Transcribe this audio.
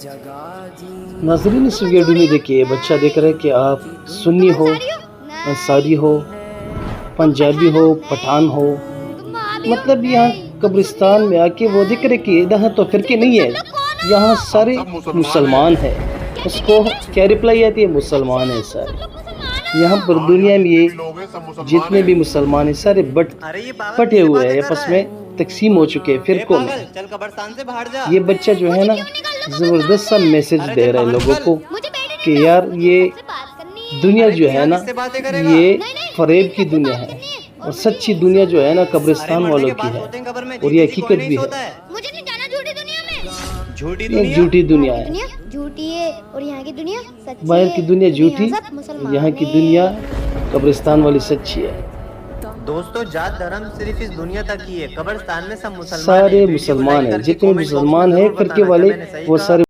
ناظرین اس ویڈیو میں دیکھیے بچہ دیکھ رہا ہے کہ آپ سنی ہو، انصاری ہو، پنجابی ہو، پٹھان ہو، مطلب یہاں قبرستان میں آ کے وہ دیکھ رہے کہ یہاں تو فرقے نہیں ہے، یہاں سارے مسلمان ہیں۔ اس کو کیا رپلائی آتی ہے؟ مسلمان ہیں سارے۔ یہاں پر دنیا میں یہ جتنے بھی مسلمان ہیں سارے بٹے ہوئے ہیں، آپس میں تقسیم ہو چکے ہیں فرقوں میں۔ یہ بچہ جو ہے نا زبردست سا میسج دے رہا ہے لوگوں کو کہ یار یہ دنیا جو ہے نا یہ فریب کی دنیا ہے، اور سچی دنیا جو ہے نا قبرستان والوں کی ہے، اور یہ حقیقت بھی ہے۔ یہ جھوٹی دنیا ہے، جھوٹی ہے اور یہاں کی دنیا سچی ہے۔ باہر کی دنیا جھوٹی، یہاں کی دنیا قبرستان والی سچی ہے۔ دوستو جات دھرم صرف اس دنیا تک ہی ہے، قبرستان میں سب مسلمان ہیں۔ سارے مسلمان ہیں، جتنے مسلمان ہیں فرقے والے وہ سارے